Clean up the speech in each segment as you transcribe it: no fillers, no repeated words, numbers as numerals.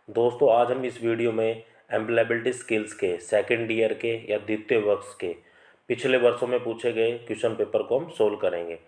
दोस्तों आज हम इस वीडियो में एम्प्लॉयबिलिटी स्किल्स के सेकेंड ईयर के या द्वितीय वर्ष के पिछले वर्षों में पूछे गए क्वेश्चन पेपर को हम सोल्व करेंगे।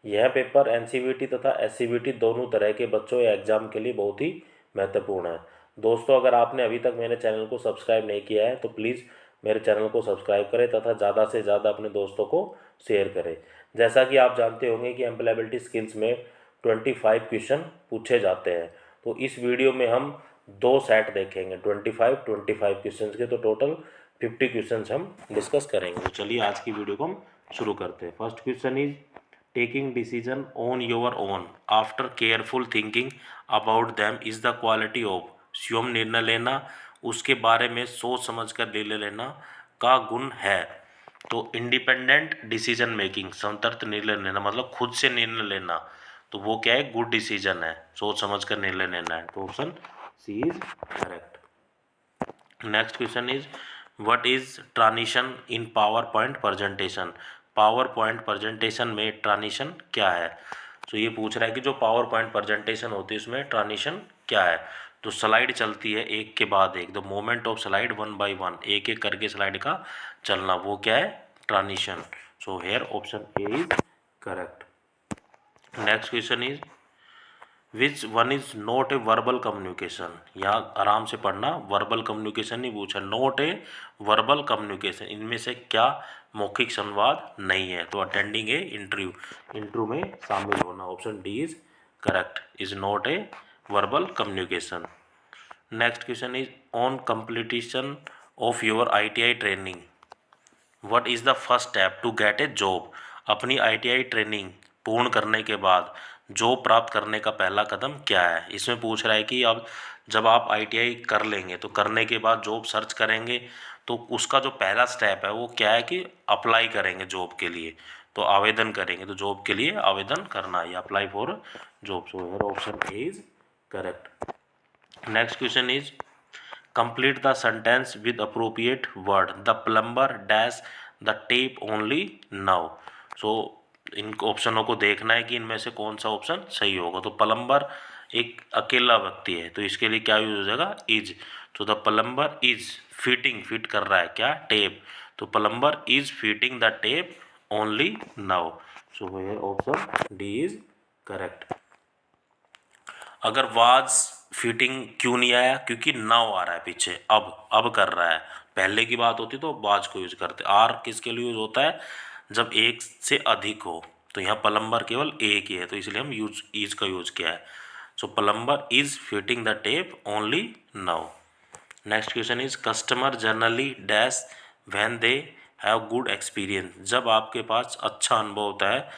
यह पेपर एनसीवीटी तथा एससीवीटी दोनों तरह के बच्चों या एग्ज़ाम के लिए बहुत ही महत्वपूर्ण है। दोस्तों अगर आपने अभी तक मेरे चैनल को सब्सक्राइब नहीं किया है तो प्लीज़ मेरे चैनल को सब्सक्राइब करें तथा ज़्यादा से ज़्यादा अपने दोस्तों को शेयर करें। जैसा कि आप जानते होंगे कि एम्प्लॉयबिलिटी स्किल्स में 25 क्वेश्चन पूछे जाते हैं, तो इस वीडियो में हम दो सेट देखेंगे 25 क्वेश्चंस के, तो टोटल 50 क्वेश्चंस हम डिस्कस करेंगे। तो चलिए आज की वीडियो को हम शुरू करते हैं। First question is taking decision on your own after careful thinking about them is the quality of. स्वयं निर्णय लेना, उसके बारे में सोच समझ कर निर्णय लेना का गुण है। तो इंडिपेंडेंट डिसीजन मेकिंग, स्वतंत्र निर्णय लेना मतलब खुद से निर्णय लेना, तो वो क्या है, गुड डिसीजन है, सोच समझ कर निर्णय लेना है। तो option C is correct. Next question is what is transition in PowerPoint presentation. PowerPoint presentation में ट्रांजिशन क्या है। तो ये पूछ रहा है कि जो पावर पॉइंट प्रेजेंटेशन होती है उसमें ट्रांजिशन क्या है। तो स्लाइड चलती है एक के बाद एक, the moment of slide one by one, एक एक करके स्लाइड का चलना, वो क्या है, transition. So here option A is correct. Next question is which one is not a verbal communication. यहाँ आराम से पढ़ना, वर्बल कम्युनिकेशन नहीं पूछा, नॉट ए वर्बल कम्युनिकेशन, इनमें से क्या मौखिक संवाद नहीं है। तो अटेंडिंग ए इंटरव्यू, इंटरव्यू में शामिल होना, option D is correct, is not a verbal communication. Next question is on completion of your ITI training what is the first step to get a job. अपनी ITI training पूर्ण करने के बाद job प्राप्त करने का पहला कदम क्या है। इसमें पूछ रहा है कि अब जब आप आईटीआई कर लेंगे तो करने के बाद जॉब सर्च करेंगे, तो उसका जो पहला स्टेप है वो क्या है कि अप्लाई करेंगे जॉब के लिए, तो आवेदन करेंगे, तो जॉब के लिए आवेदन करना है, apply for job. So here option A is correct. Next question is complete the sentence with appropriate word. The plumber dash the tape only now. So इन ऑप्शनों को देखना है कि इनमें से कौन सा ऑप्शन सही होगा। तो प्लम्बर एक अकेला व्यक्ति है, तो इसके लिए क्या यूज हो जाएगा, इज। तो the plumber is fitting, fit कर रहा है क्या, टेप, तो plumber is fitting the tape only now. So here option D is correct. अगर वाज फिटिंग क्यों नहीं आया, क्योंकि नाउ आ रहा है पीछे, अब कर रहा है, पहले की बात होती तो वाज को यूज करते। आर किसके लिए यूज होता है, जब एक से अधिक हो, तो यहाँ प्लम्बर केवल एक ही है, तो इसलिए हम यूज इज का यूज किया है। So plumber is fitting the tape only now. Next question is customer generally dash when they have good experience. जब आपके पास अच्छा अनुभव होता है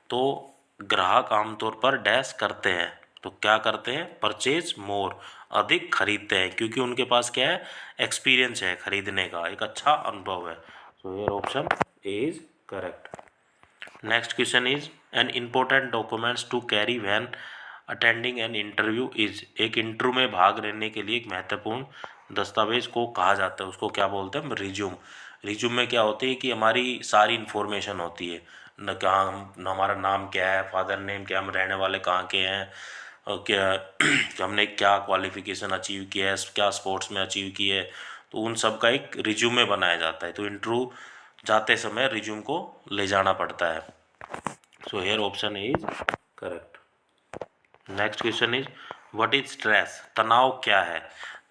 तो ग्राहक आमतौर पर डैश करते हैं, तो क्या करते हैं, परचेज मोर, अधिक खरीदते हैं, क्योंकि उनके पास क्या है, एक्सपीरियंस है खरीदने का, एक अच्छा अनुभव है। So here option A is correct. Next question is an important documents to carry when attending an interview is. एक इंटरव्यू में भाग लेने के लिए एक महत्वपूर्ण दस्तावेज को कहा जाता है, उसको क्या बोलते हैं, रिज्यूम। रिज्यूम में क्या होती है कि हमारी सारी इन्फॉर्मेशन होती है, न कहाँ हम, हमारा नाम क्या है, फादर नेम क्या, हम रहने वाले कहाँ के हैं, और क्या कि हमने क्या क्वालिफिकेशन अचीव किया है, क्या स्पोर्ट्स में अचीव किया है, तो उन सब का एक रिज्यूमे बनाया जाता है। तो इंटरव्यू जाते समय रिज्यूम को ले जाना पड़ता है। So here option is correct. Next question is what is stress. तनाव क्या है,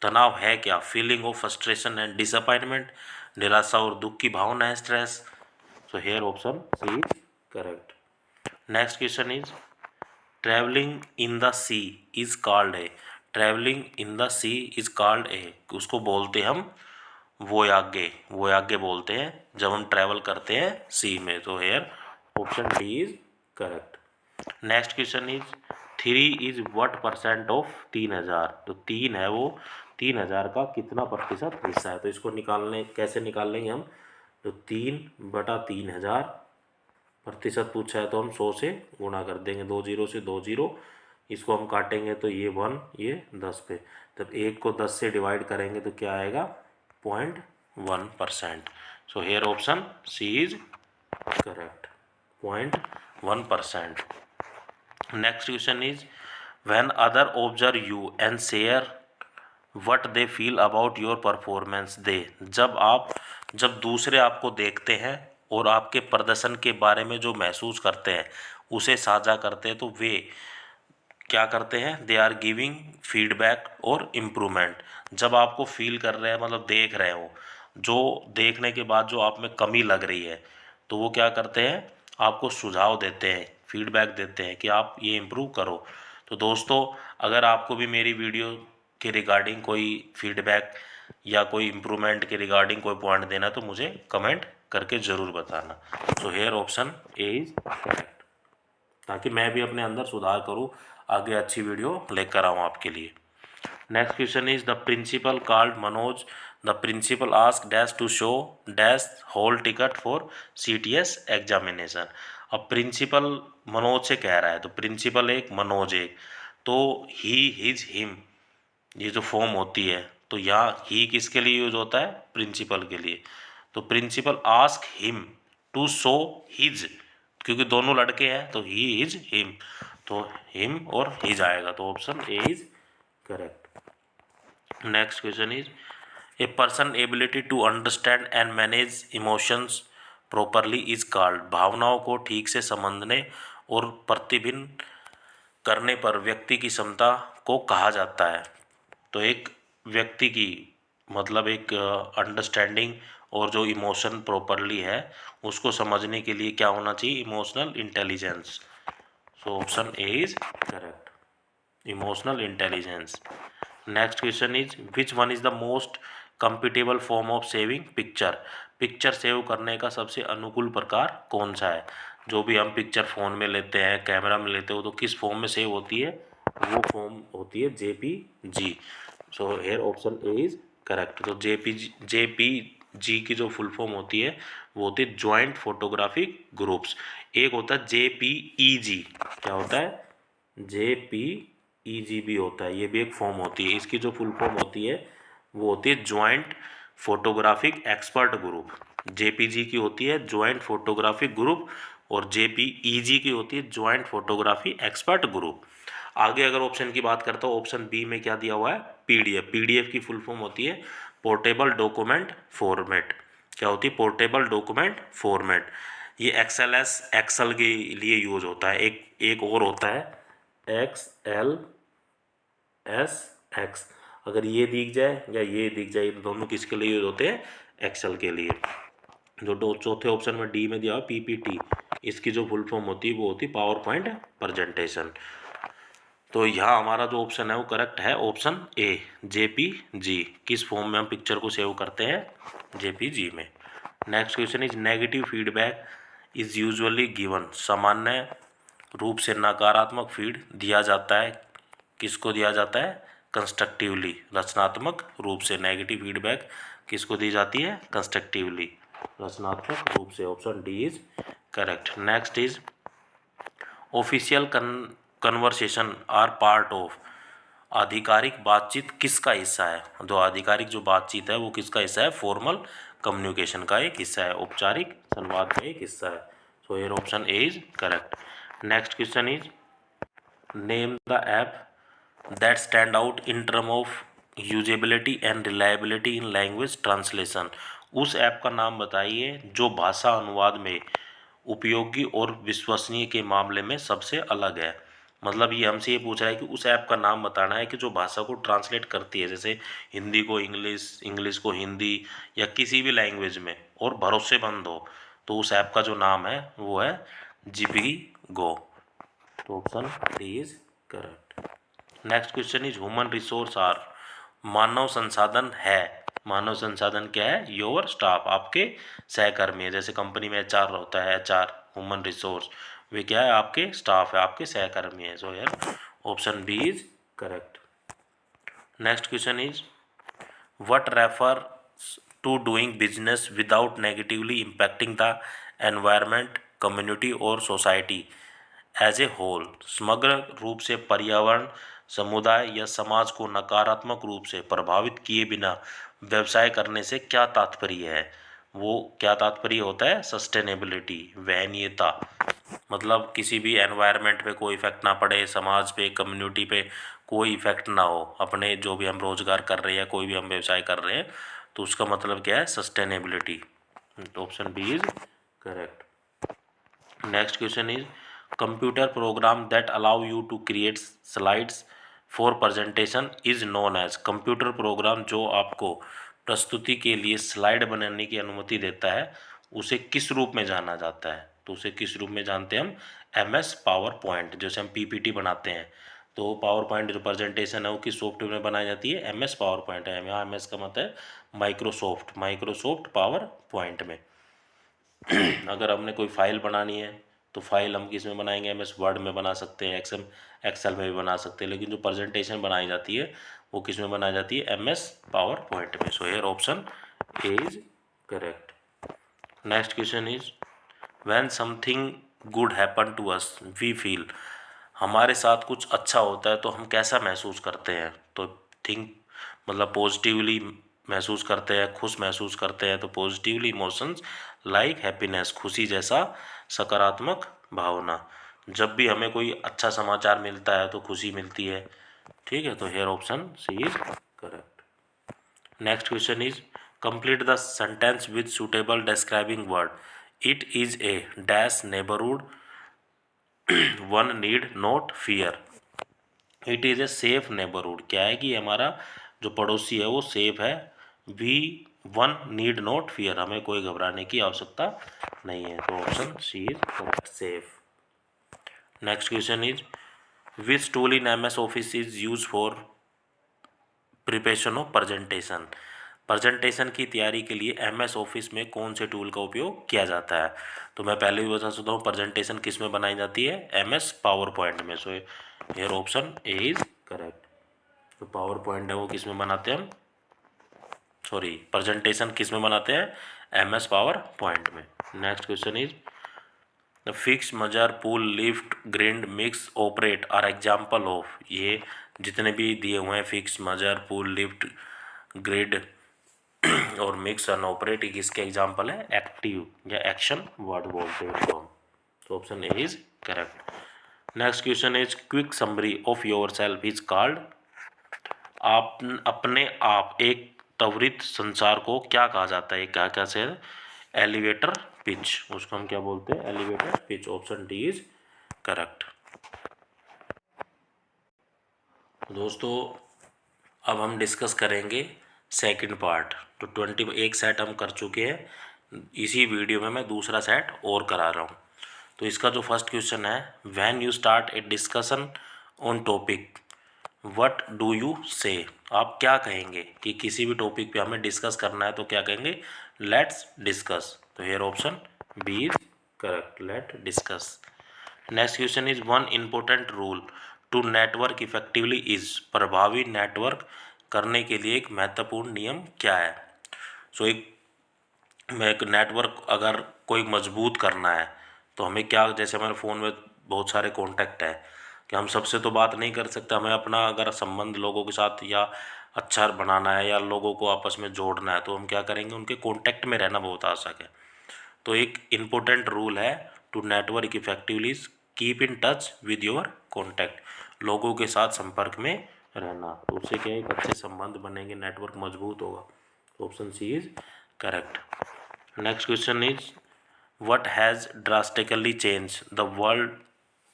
तनाव है क्या, feeling of frustration and disappointment, निराशा और दुख की भावना है stress. So here option C is correct. Next question is travelling in the sea is called a. Travelling in the sea is called a, उसको बोलते हम वोयागे, वोयागे बोलते हैं जब हम ट्रैवल करते हैं सी में। तो here option D is correct. Next question is 3 is what percent of 3000। तो 3 है वो 3000 का कितना प्रतिशत हिस्सा है। तो इसको निकालने, कैसे निकाल लेंगे हम, तो 3/3000 प्रतिशत पूछा है तो हम 100 से गुणा कर देंगे, 2 जीरो से 2 जीरो, इसको हम काटेंगे तो ये 1, ये 10 पे, जब 1 को 10 से डिवाइड करेंगे तो क्या आएगा, 0.1%। So here option C is correct, 0.1%। Next question is when other observe you and share what they feel about your performance. They, जब दूसरे आपको देखते हैं और आपके प्रदर्शन के बारे में जो महसूस करते हैं उसे साझा करते हैं, तो वे क्या करते हैं, दे आर गिविंग फीडबैक और इम्प्रूवमेंट। जब आपको फील कर रहे हैं, मतलब देख रहे हो, जो देखने के बाद जो आप में कमी लग रही है, तो वो क्या करते हैं, आपको सुझाव देते हैं, फीडबैक देते हैं कि आप ये इम्प्रूव करो। तो दोस्तों, अगर आपको भी मेरी वीडियो के रिगार्डिंग कोई फीडबैक या कोई इम्प्रूवमेंट के रिगार्डिंग कोई पॉइंट देना, तो मुझे कमेंट करके ज़रूर बताना। सो here option A is correct, ताकि मैं भी अपने अंदर सुधार करूँ, आगे अच्छी वीडियो लेकर आऊँ आपके लिए। Next question is the principal called Manoj, the principal ask dash to show dash hall ticket for CTS examination. अब प्रिंसिपल मनोज से कह रहा है, तो प्रिंसिपल एक, मनोज एक, तो ही हिज हिम ये जो फॉर्म होती है, तो यहाँ ही किसके लिए यूज होता है, प्रिंसिपल के लिए। तो principal ask him to show his, क्योंकि दोनों लड़के हैं तो ही इज हिम, तो हिम और हिज आएगा, तो option A is correct. Next question is a person ability to understand and manage emotions properly is called. भावनाओं को ठीक से समझने और प्रतिबिंब करने पर व्यक्ति की क्षमता को कहा जाता है। तो एक व्यक्ति की, मतलब एक अंडरस्टैंडिंग और जो इमोशन प्रॉपरली है उसको समझने के लिए क्या होना चाहिए, emotional intelligence. So option A is correct, emotional intelligence. Next question is which one is the most comfortable form of saving picture. Picture save करने का सबसे अनुकूल प्रकार कौन सा है। जो भी हम पिक्चर फ़ोन में लेते हैं, कैमरा में लेते हो, तो किस फॉर्म में सेव होती है, वो फॉर्म होती है JPG। So here option A is correct. तो JPG की जो फुल फॉर्म होती है वो होती है जॉइंट फोटोग्राफिक ग्रुप्स। एक होता है JPEG, क्या होता है, JPEG भी होता है, ये भी एक फॉर्म होती है। इसकी जो फुल फॉर्म होती है वो होती है joint photographic expert group. JPG की होती है जॉइंट फोटोग्राफिक ग्रुप और JPEG की होती है जॉइंट फोटोग्राफी एक्सपर्ट ग्रुप। आगे अगर ऑप्शन की बात करता हूँ, ऑप्शन बी में क्या दिया हुआ है, PDF की फुल फॉर्म होती है पोर्टेबल डॉक्यूमेंट फॉर्मेट। क्या होती है, पोर्टेबल डॉक्यूमेंट फॉर्मेट। ये एक्सेल के लिए यूज होता है। एक और होता है XLSX। अगर ये दिख जाए या ये दिख जाए, तो दोनों किसके लिए यूज होते हैं, एक्सेल के लिए। जो चौथे ऑप्शन में डी में दिया हुआ PPT, इसकी जो फुल फॉर्म होती है वो होती है पावर पॉइंट प्रेजेंटेशन। तो यहाँ हमारा जो ऑप्शन है वो करेक्ट है, ऑप्शन ए JPG। किस फॉर्म में हम पिक्चर को सेव करते हैं, JPG में। Next question is negative feedback is usually given. सामान्य रूप से नकारात्मक फीड दिया जाता है, किसको दिया जाता है, कंस्ट्रक्टिवली। रचनात्मक रूप से नेगेटिव फीडबैक किसको दी जाती है, कंस्ट्रक्टिवली, रचनात्मक रूप से। Option D is correct. Next is official conversation are part of. आधिकारिक बातचीत किसका हिस्सा है। जो आधिकारिक जो बातचीत है वो किसका हिस्सा है, फॉर्मल कम्युनिकेशन का एक हिस्सा है, औपचारिक संवाद का एक हिस्सा है। So here option A is correct. Next question is name the app that stand out in term of usability and reliability in language translation. उस ऐप का नाम बताइए जो भाषा अनुवाद में उपयोगी और विश्वसनीय के मामले में सबसे अलग है। मतलब ये हमसे ये पूछ रहा है कि उस ऐप का नाम बताना है कि जो भाषा को ट्रांसलेट करती है, जैसे हिंदी को इंग्लिश, इंग्लिश को हिंदी, या किसी भी लैंग्वेज में, और भरोसेमंद हो। तो उस ऐप का जो नाम है वो है GPGO। तो option D is correct. Next question is human resource are. मानव संसाधन है, मानव संसाधन क्या है, योर स्टाफ, आपके सहकर्मी है। जैसे कंपनी में HR होता है, HR ह्यूमन रिसोर्स, वे क्या है, आपके स्टाफ है, आपके सहकर्मी है। सो यार option B is correct. Next question is what refer to doing business without negatively impacting the environment, community और सोसाइटी एज ए होल। समग्र रूप से पर्यावरण, समुदाय या समाज को नकारात्मक रूप से प्रभावित किए बिना व्यवसाय करने से क्या तात्पर्य है। वो क्या तात्पर्य होता है, सस्टेनेबिलिटी, वहनीयता। मतलब किसी भी एनवायरनमेंट पे कोई इफेक्ट ना पड़े, समाज पे, कम्युनिटी पे कोई इफेक्ट ना हो अपने जो भी हम रोजगार कर रहे हैं या कोई भी हम व्यवसाय कर रहे हैं, तो उसका मतलब क्या है, सस्टेनेबिलिटी। तो option B is correct. Next question is computer program that allow you to create slides for presentation is known as. Computer program जो आपको प्रस्तुति के लिए स्लाइड बनाने की अनुमति देता है उसे किस रूप में जाना जाता है, तो उसे किस रूप में जानते हैं हम, एमएस पावर पॉइंट। जैसे हम पीपीटी बनाते हैं तो पावर पॉइंट जो प्रेजेंटेशन है वो किस सॉफ्टवेयर में बनाई जाती है, एमएस पावर पॉइंट है। यहाँ एमएस का मतलब है माइक्रोसॉफ्ट पावर पॉइंट में। अगर हमने कोई फाइल बनानी है तो फाइल हम किस में बनाएंगे, एमएस वर्ड में बना सकते हैं, एक्सेल में भी बना सकते हैं, लेकिन जो प्रेजेंटेशन बनाई जाती है वो किस में बनाई जाती है, एमएस पावर पॉइंट में। So here option A is correct. Next question is when something good happen to us we feel. हमारे साथ कुछ अच्छा होता है तो हम कैसा महसूस करते हैं, तो थिंक मतलब पॉजिटिवली महसूस करते हैं, खुश महसूस करते हैं, तो पॉजिटिवली इमोशंस लाइक हैप्पीनेस, खुशी जैसा सकारात्मक भावना। जब भी हमें कोई अच्छा समाचार मिलता है तो खुशी मिलती है, ठीक है, तो here option C is correct. Next question is complete the sentence with suitable describing word. It is a dash neighbourhood one need not fear. It is a safe neighbourhood, क्या है कि हमारा जो पड़ोसी है वो सेफ है। We one need not fear, हमें कोई घबराने की आवश्यकता नहीं है, तो option C is correct, safe. Next question is which tool in MS Office is use for preparation of presentation. Presentation की तैयारी के लिए एमएस ऑफिस में कौन से टूल का उपयोग किया जाता है, तो मैं पहले भी बता सकता हूँ प्रेजेंटेशन किस में बनाई जाती है, एमएस पावर पॉइंट में। So here option A is correct. तो पावर पॉइंट है वो किस में बनाते हैं हम, सॉरी प्रेजेंटेशन किस में बनाते हैं, एमएस पावर पॉइंट में। Next question is the fix measure pull lift grind mix operate are example of. ये जितने भी दिए हुए हैं fix measure pull lift grid और मिक्स एंड ऑपरेट, किसके एग्जाम्पल है, एक्टिव या एक्शन वर्ड बोलते हैं उसको हम, तो option A is correct. Next question is quick summary of your self is called. आप अपने आप एक त्वरित संचार को क्या कहा जाता है, क्या क्या से, एलिवेटर पिच, उसको हम क्या बोलते हैं, elevator pitch, option D is correct. दोस्तों अब हम डिस्कस करेंगे सेकंड पार्ट। तो 21 सेट हम कर चुके हैं, इसी वीडियो में मैं दूसरा सेट और करा रहा हूँ। तो इसका जो फर्स्ट क्वेश्चन है, when you start A discussion on topic what do you से। आप क्या कहेंगे कि किसी भी टॉपिक पे हमें डिस्कस करना है तो क्या कहेंगे, लेट्स डिस्कस। तो here option B is correct, let discuss. Next question is one important rule to network effectively is. प्रभावी नेटवर्क करने के लिए एक महत्वपूर्ण नियम क्या है। सो एक नेटवर्क अगर कोई मजबूत करना है तो हमें क्या, जैसे हमारे फ़ोन में बहुत सारे कॉन्टैक्ट हैं कि हम सबसे तो बात नहीं कर सकते, हमें अपना अगर संबंध लोगों के साथ या अच्छा बनाना है या लोगों को आपस में जोड़ना है तो हम क्या करेंगे, उनके कॉन्टैक्ट में रहना बहुत आवश्यक है। तो एक इम्पोर्टेंट रूल है to network effectively keep in touch with your contact, लोगों के साथ संपर्क में रहना, तो उससे क्या एक अच्छे संबंध बनेंगे, नेटवर्क मजबूत होगा, option C is correct. Next question is what has drastically change the world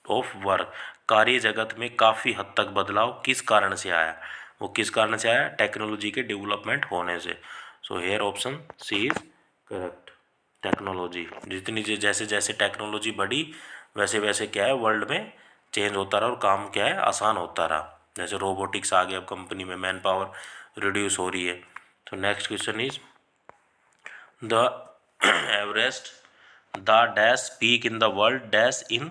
of work. कार्य जगत में काफ़ी हद तक बदलाव किस कारण से आया, वो किस कारण से आया, टेक्नोलॉजी के डेवलपमेंट होने से। So here option C is correct, technology. जितनी जैसे जैसे टेक्नोलॉजी बढ़ी वैसे वैसे क्या है, वर्ल्ड में चेंज होता रहा और काम क्या है, आसान होता रहा। जैसे रोबोटिक्स आ गया, अब कंपनी में मैन पावर रिड्यूस हो रही है। तो next question is the Everest the dash peak in the world dash in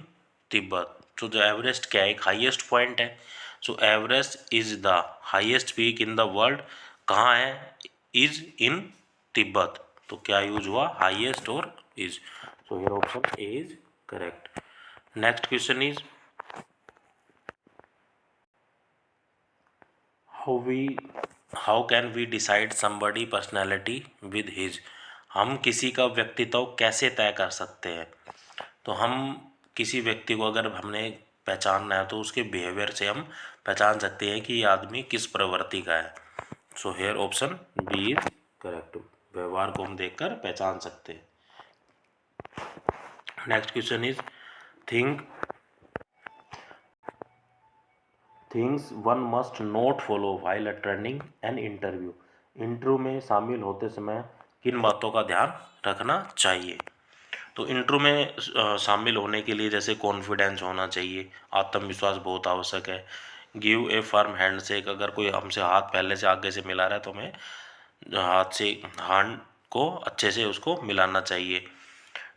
Tibet. तो जो एवरेस्ट क्या है, एक हाईएस्ट पॉइंट है। So Everest is the highest peak in the world, कहाँ है, इज इन तिब्बत। तो क्या यूज हुआ, हाईएस्ट और is. So here option A is correct. Next question is how can we decide somebody personality with his. हम किसी का व्यक्तित्व कैसे तय कर सकते हैं, तो हम किसी व्यक्ति को अगर हमने पहचानना है तो उसके बिहेवियर से हम पहचान सकते हैं कि ये आदमी किस प्रवृत्ति का है। So here option B is correct. व्यवहार को हम देखकर पहचान सकते हैं। Next question is things one must not follow while attending an interview. Interview में शामिल होते समय किन बातों का ध्यान रखना चाहिए? तो इंटरव्यू में शामिल होने के लिए जैसे कॉन्फिडेंस होना चाहिए, आत्मविश्वास बहुत आवश्यक है। गिव ए फर्म हैंडशेक, अगर कोई हमसे हाथ पहले से आगे से मिला रहा है तो हमें हाथ से हैंड को अच्छे से उसको मिलाना चाहिए।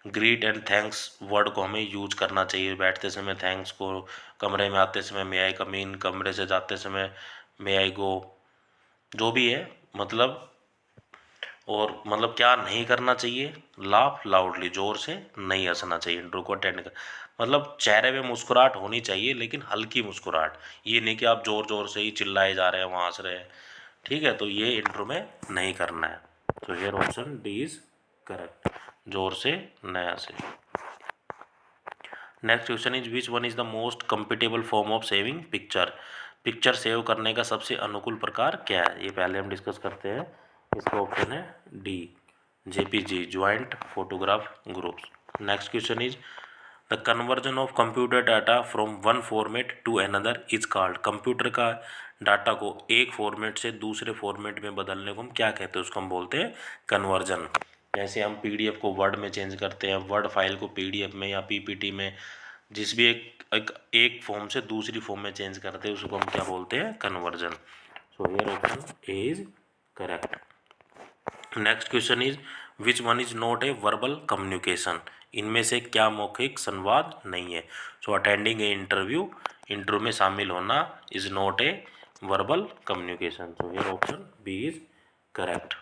ग्रीट एंड थैंक्स वर्ड को हमें यूज करना चाहिए। बैठते समय थैंक्स को, कमरे में आते समय मे आई कम इन, कमरे से जाते समय मे आई गो, जो भी है मतलब। और मतलब क्या नहीं करना चाहिए? लाफ लाउडली, जोर से नहीं हंसना चाहिए इंटरव्यू को अटेंड कर। मतलब चेहरे पे मुस्कुराहट होनी चाहिए, लेकिन हल्की मुस्कुराहट, ये नहीं कि आप जोर जोर से ही चिल्लाए जा रहे हैं, वहाँ हंस रहे हैं। ठीक है, तो ये इंटरव्यू में नहीं करना है। तो here option D is correct, जोर से न हंसे। Next question is which one is the most comfortable form of saving picture. Picture save करने का सबसे अनुकूल प्रकार क्या है? ये पहले हम डिस्कस करते हैं। इसका ऑप्शन है D, JPG, joint photograph groups. Next question is the conversion of computer data from one format to another is called. Computer का डाटा को एक फॉर्मेट से दूसरे फॉर्मेट में बदलने को हम क्या कहते हैं? उसको हम बोलते हैं कन्वर्जन। जैसे हम पीडीएफ को वर्ड में चेंज करते हैं, वर्ड फाइल को पीडीएफ में या पीपीटी में, जिस भी एक फॉर्म से दूसरी फॉर्म में चेंज करते हैं उसको हम क्या बोलते हैं? Conversion. So here option A is correct. Next question is which one is not a verbal communication. इनमें से क्या मौखिक संवाद नहीं है? So attending a interview, interview में शामिल होना is not a verbal communication. So here option B is correct.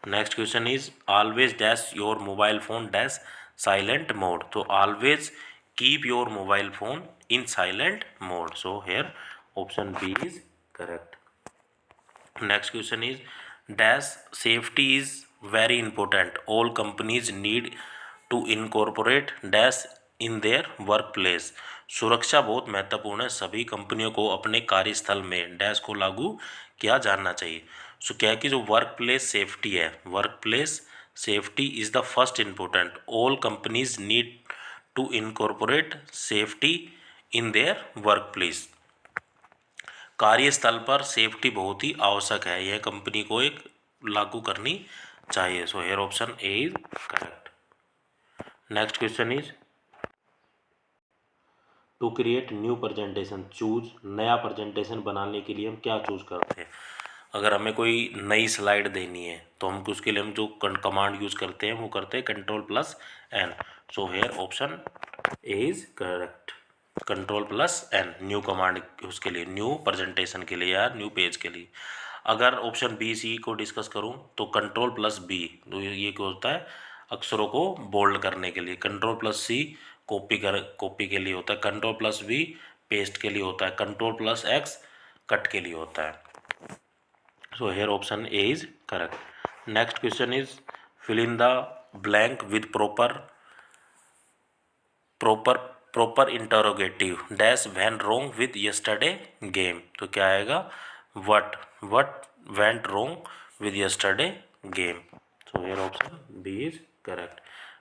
Next question is always dash your mobile phone dash silent mode. तो always keep your mobile phone in silent mode. So here option B is correct. Next question is dash safety is very important, all companies need to incorporate dash in their workplace. सुरक्षा बहुत महत्वपूर्ण है, सभी कंपनियों को अपने कार्यस्थल में डैश को लागू किया जाना चाहिए। सो क्या है कि जो वर्क प्लेस सेफ्टी है, workplace safety is the first important, all companies need to incorporate safety in their workplace. कार्यस्थल पर सेफ्टी बहुत ही आवश्यक है, यह कंपनी को एक लागू करनी चाहिए। So here option A is correct. Next question is to create new presentation choose. नया प्रेजेंटेशन बनाने के लिए हम क्या चूज करते हैं? अगर हमें कोई नई स्लाइड देनी है तो हम उसके लिए हम जो कमांड यूज करते हैं वो करते हैं Ctrl+N। So here option A is correct, Ctrl+N, new command उसके लिए, न्यू प्रेजेंटेशन के लिए या न्यू पेज के लिए। अगर ऑप्शन बी सी को डिस्कस करूं तो Ctrl+B, तो ये क्या होता है? अक्षरों को बोल्ड करने के लिए। Ctrl+C कॉपी के लिए होता है, Ctrl+V पेस्ट के लिए होता है, Ctrl+X कट के लिए होता है। So here option A is correct. Next question is fill in the blank with proper interrogative dash went wrong with yesterday game. तो क्या आएगा? What went wrong with yesterday game. So here option B is correct.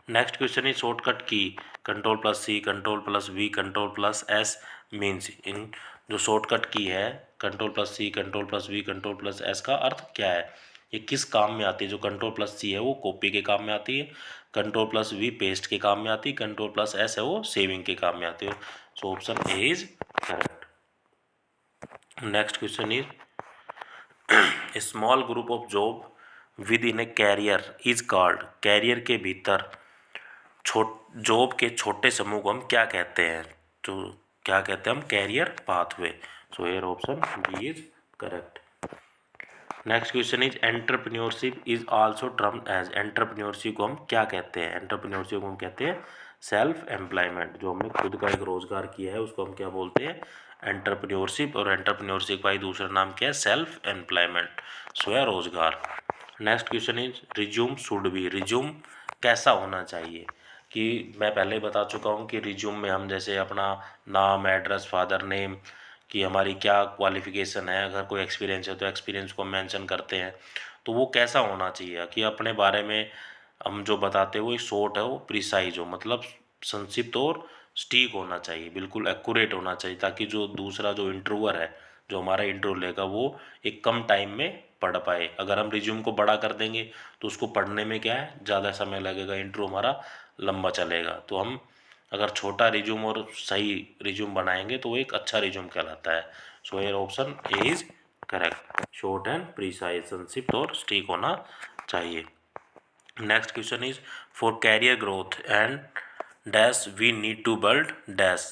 Next question is shortcut key Ctrl+C, Ctrl+V, Ctrl+S means. इन जो shortcut की है Ctrl+C, Ctrl+V, Ctrl+S का अर्थ क्या है? ये किस काम में आती है? जो Ctrl+C है वो कॉपी के काम में आती है, Ctrl+V पेस्ट के काम में आती है, Ctrl+S है वो सेविंग के काम में आती है। So option A is correct. Next question is a small group of job within a career is called. Career के भीतर जॉब के छोटे समूह को हम क्या कहते हैं? तो क्या कहते हैं हम? Career pathway. So here option B is correct. Next question is entrepreneurship is also termed as. Entrepreneurship को हम क्या कहते हैं? एंटरप्रेन्योरशिप को हम कहते हैं सेल्फ एम्प्लॉयमेंट। जो हमने खुद का एक रोजगार किया है उसको हम क्या बोलते हैं? एंटरप्रेन्योरशिप। और एंटरप्रेन्योरशिप का ही दूसरा नाम क्या है? सेल्फ एम्प्लॉयमेंट, स्वरोजगार। Next question is resume should be. Resume कैसा होना चाहिए? कि मैं पहले बता चुका हूँ कि रिज्यूम में हम जैसे अपना नाम, एड्रेस, फादर नेम, कि हमारी क्या क्वालिफ़िकेशन है, अगर कोई एक्सपीरियंस है तो एक्सपीरियंस को मेंशन करते हैं। तो वो कैसा होना चाहिए कि अपने बारे में हम जो बताते हैं वो शॉर्ट है, वो प्रिसाइज हो, मतलब संक्षिप्त और सटीक होना चाहिए, बिल्कुल एक्यूरेट होना चाहिए, ताकि जो दूसरा जो इंटरव्यूअर है, जो हमारा इंटरव्यू लेगा, वो एक कम टाइम में पढ़ पाए। अगर हम रिज्यूम को बड़ा कर देंगे तो उसको पढ़ने में क्या है, ज़्यादा समय लगेगा, इंटरव्यू हमारा लंबा चलेगा। तो हम अगर छोटा रिज्यूम और सही रिज्यूम बनाएंगे तो वो एक अच्छा रिज्यूम कहलाता है। So here option A is correct, short and precise, संक्षिप्त और सटीक होना चाहिए। Next question is for career growth and dash we need to build dash.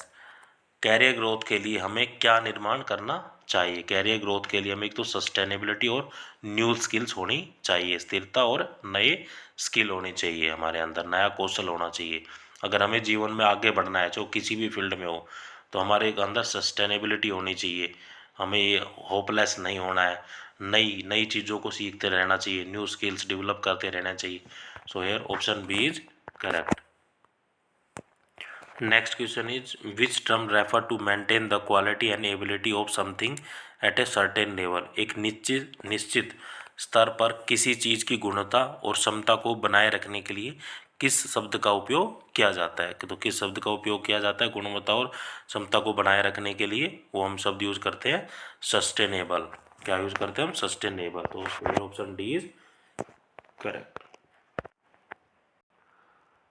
Career growth के लिए हमें क्या निर्माण करना चाहिए? कैरियर ग्रोथ के लिए हमें एक तो सस्टेनेबिलिटी और न्यू स्किल्स होनी चाहिए, स्थिरता और नए स्किल होने चाहिए, हमारे अंदर नया कौशल होना चाहिए। अगर हमें जीवन में आगे बढ़ना है, चाहे किसी भी फील्ड में हो, तो हमारे अंदर सस्टेनेबिलिटी होनी चाहिए। हमें ये होपलेस नहीं होना है, नई नई चीज़ों को सीखते रहना चाहिए, न्यू स्किल्स डेवलप करते रहना चाहिए। So here option B is correct. Next question is which term refer to maintain the quality and ability of something at a certain level। एक निश्चित स्तर पर किसी चीज़ की गुणवत्ता और क्षमता को बनाए रखने के लिए किस शब्द का उपयोग किया जाता है? तो किस शब्द का उपयोग किया जाता है गुणवत्ता और क्षमता को बनाए रखने के लिए? वो हम शब्द यूज करते हैं सस्टेनेबल। क्या यूज करते हैं हम? सस्टेनेबल। तो option D is correct.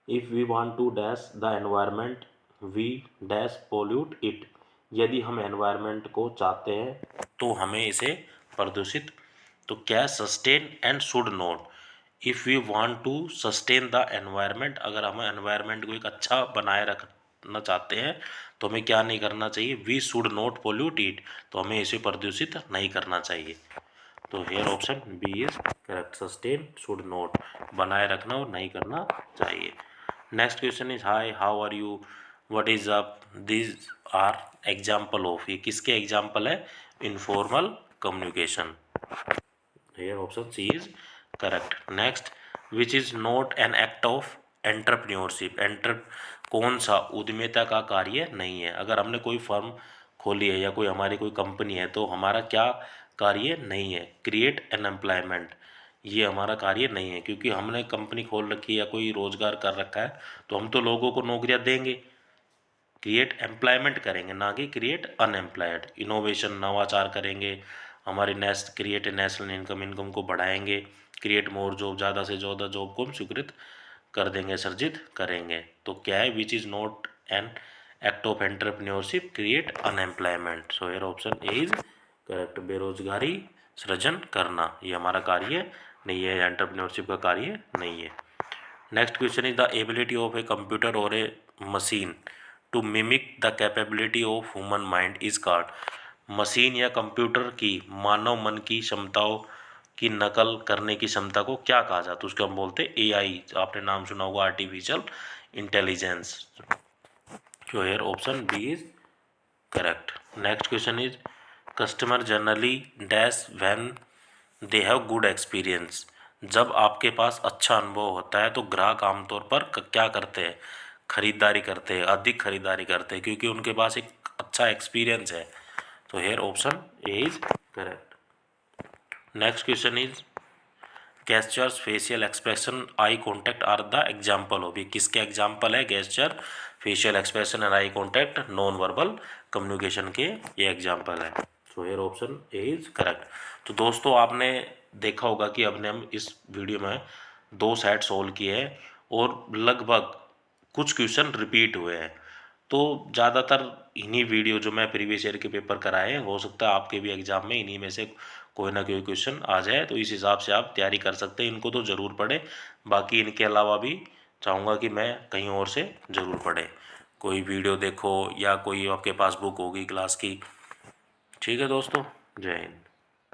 If we want to dash the environment we dash pollute it. यदि हम एनवायरनमेंट को चाहते हैं तो हमें इसे प्रदूषित, तो क्या sustain and should not. If we want to sustain the environment, अगर हम एनवायरनमेंट को एक अच्छा बनाए रखना चाहते हैं तो हमें क्या नहीं करना चाहिए? We should not pollute it, तो हमें इसे प्रदूषित नहीं करना चाहिए। तो here option B is correct, sustain should not, बनाए रखना और नहीं करना चाहिए। Next question is hi how are you what is up this are example of. ये किसके एग्जाम्पल है? Informal communication. Here option C is correct. Next which is not an act of entrepreneurship. कौन सा उद्यमिता का कार्य नहीं है? अगर हमने कोई फर्म खोली है या कोई हमारी कोई कंपनी है तो हमारा क्या कार्य नहीं है? क्रिएट एन एम्प्लॉयमेंट, ये हमारा कार्य नहीं है, क्योंकि हमने कंपनी खोल रखी है या कोई रोजगार कर रखा है तो हम तो लोगों को नौकरियां देंगे, क्रिएट एम्प्लॉयमेंट करेंगे, ना कि क्रिएट अनएम्प्लॉयड। इनोवेशन, नवाचार करेंगे, हमारी क्रिएट नेशनल इनकम को बढ़ाएंगे, क्रिएट मोर जॉब, ज़्यादा से ज़्यादा जॉब को हम स्वीकृत कर देंगे, सर्जित करेंगे। तो क्या है? Which is not an act of entrepreneurship create unemployment. So here option A is correct, बेरोजगारी सृजन करना ये हमारा कार्य नहीं है, एंटरप्रेन्योरशिप का कार्य नहीं है। Next question is the ability of a computer और a machine to mimic the capability of human mind is called. Machine या कंप्यूटर की मानव मन की क्षमताओं की नकल करने की क्षमता को क्या कहा जाता है? उसको हम बोलते हैं एआई। आपने नाम सुना होगा, artificial intelligence. So here option B is correct. Next question is customer generally dash when they have good experience। जब आपके पास अच्छा अनुभव होता है तो ग्राहक आमतौर पर क्या करते हैं? खरीदारी करते हैं, अधिक खरीदारी करते हैं, क्योंकि उनके पास एक अच्छा एक्सपीरियंस है। तो here option A is correct. Next question is gestures, facial expression, eye contact are the example of. ये किसके एग्जाम्पल है? Gesture, facial expression and eye contact non verbal communication के ये एग्जाम्पल है। So here option A is correct. तो दोस्तों आपने देखा होगा कि अब हम इस वीडियो में 2 सेट सोल्व किए हैं और लगभग कुछ क्वेश्चन रिपीट हुए हैं। तो ज़्यादातर इन्हीं वीडियो जो मैं प्रीवियस ईयर के पेपर कराए हैं, हो सकता है आपके भी एग्जाम में इन्हीं में से कोई ना कोई क्वेश्चन आ जाए, तो इस हिसाब से आप तैयारी कर सकते हैं। इनको तो ज़रूर पढ़ें, बाकी इनके अलावा भी चाहूँगा कि मैं कहीं और से ज़रूर पढ़ें, कोई वीडियो देखो या कोई आपके पास बुक होगी क्लास की। ठीक है दोस्तों, जय हिंद।